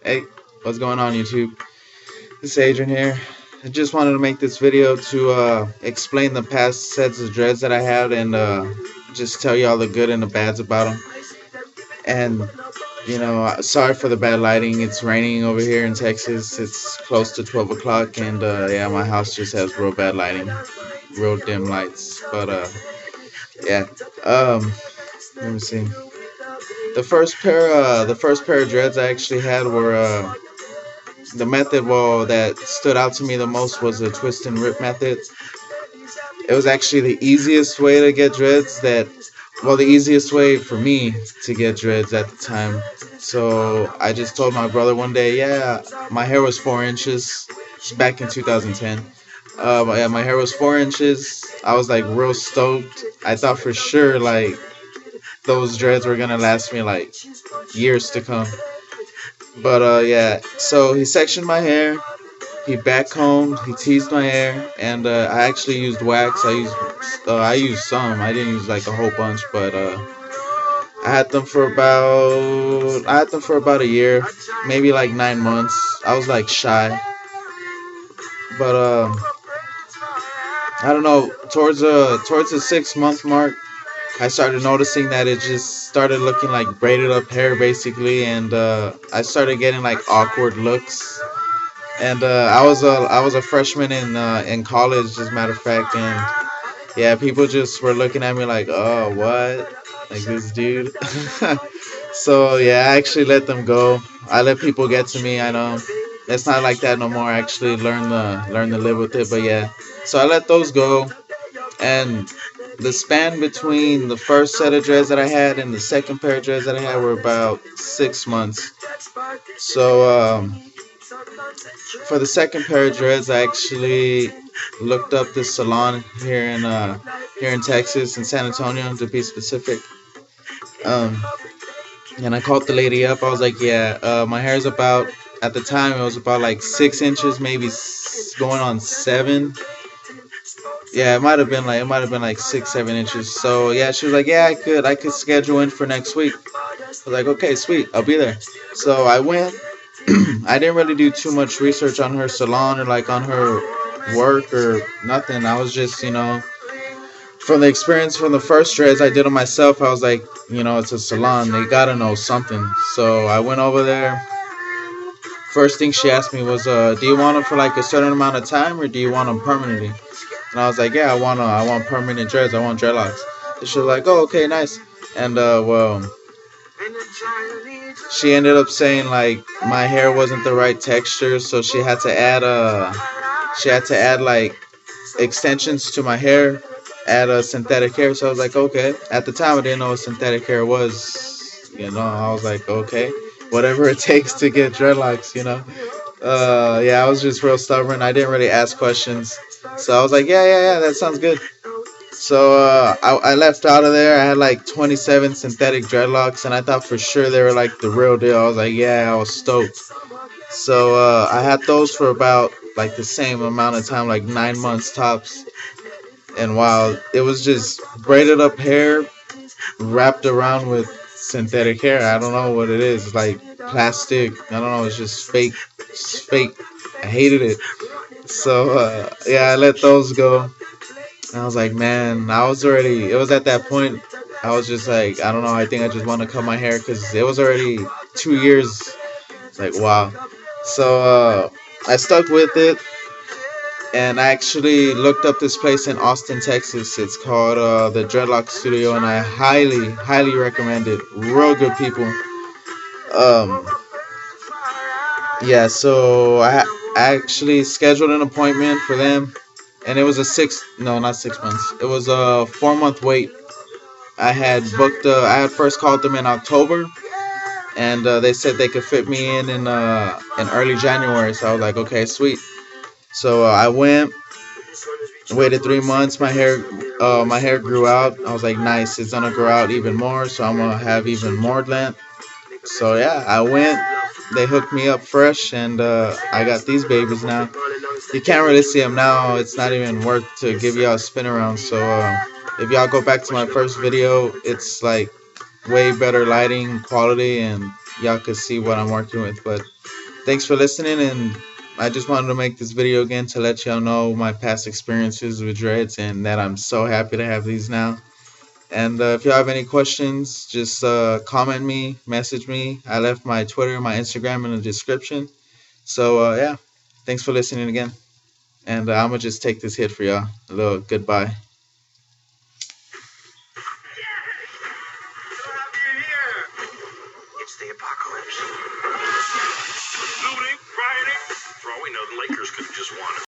Hey, what's going on YouTube? This is Adrian here. I just wanted to make this video to explain the past sets of dreads that I had and just tell you all the good and the bads about them. And, sorry for the bad lighting. It's raining over here in Texas. It's close to 12 o'clock and yeah, my house just has real bad lighting, real dim lights. But yeah, um, let me see. The first pair of dreads I actually had were the method, well, that stood out to me the most was the twist and rip method. It was actually the easiest way to get dreads the easiest way for me to get dreads at the time. So I just told my brother one day, yeah, my hair was 4 inches. It's back in 2010. Yeah, my hair was 4 inches. I was like real stoked. I thought for sure like those dreads were gonna last me like years to come. But yeah, so he sectioned my hair. He backcombed, he teased my hair, and I actually used wax. I used some. I didn't use like a whole bunch, but I had them for about a year, maybe like 9 months. I was like shy, but I don't know. Towards the 6 month mark, I started noticing that it just started looking like braided up hair basically, and I started getting like awkward looks. And I was a freshman in college, as a matter of fact, and yeah, people just were looking at me like, oh, what, like this dude. So yeah, I actually let them go. I let people get to me. I know it's not like that no more. I actually learn to live with it. But yeah, so I let those go, and the span between the first set of dreads that I had and the second pair of dreads that I had were about 6 months. So for the second pair of dreads, I actually looked up this salon here in Texas, in San Antonio to be specific. Um, and I called the lady up. I was like, "Yeah, my hair's about at the time it was about like 6 inches, maybe going on 7. Yeah, it might have been like 6, 7 inches. So yeah, she was like, "Yeah, I could schedule in for next week." I was like, "Okay, sweet, I'll be there." So I went. I didn't really do too much research on her salon or like on her work or nothing. I was just, from the experience from the first dreads I did on myself, I was like, it's a salon. They gotta know something. So I went over there. First thing she asked me was, "Do you want them for like a certain amount of time, or do you want them permanently?" And I was like, "Yeah, I want permanent dreads. I want dreadlocks." And she was like, "Oh, okay, nice." And well, she ended up saying like my hair wasn't the right texture, so she had to add like extensions to my hair, add a synthetic hair. So I was like, okay. At the time, I didn't know what synthetic hair was. I was like, okay, whatever it takes to get dreadlocks. Yeah, I was just real stubborn. I didn't really ask questions, so I was like, yeah, yeah, yeah, that sounds good. So I left out of there. I had like 27 synthetic dreadlocks, and I thought for sure they were like the real deal. I was like, yeah, I was stoked. So I had those for about like the same amount of time, like 9 months tops. And while it was just braided up hair wrapped around with synthetic hair, I don't know what it is. It's like plastic. I don't know. It's just fake. It's fake. I hated it. So yeah, I let those go. And I was like, man, it was at that point. I was just like, I don't know. I think I just want to cut my hair because it was already 2 years. It's like, wow. So I stuck with it, and I actually looked up this place in Austin, Texas. It's called the Dreadlock Studio, and I highly, highly recommend it. Real good people. Um, yeah, so I actually scheduled an appointment for them, and it was no, not 6 months. It was a 4 month wait. I had first called them in October, and they said they could fit me in early January. So I was like, okay, sweet. So I went, waited 3 months. My hair grew out. I was like, nice. It's gonna grow out even more, so I'm gonna have even more length. So yeah, I went. They hooked me up fresh, and I got these babies now. You can't really see them now. It's not even worth to give y'all a spin around. So if y'all go back to my first video, it's like way better lighting quality, and y'all could see what I'm working with. But thanks for listening, and I just wanted to make this video again to let y'all know my past experiences with dreads and that I'm so happy to have these now. And if you have any questions, just comment me, message me. I left my Twitter, my Instagram in the description. So yeah, thanks for listening again. And I'm gonna just take this hit for y'all. A little goodbye. It's the apocalypse. Looting, rioting. For all we know, the Lakers could have just won.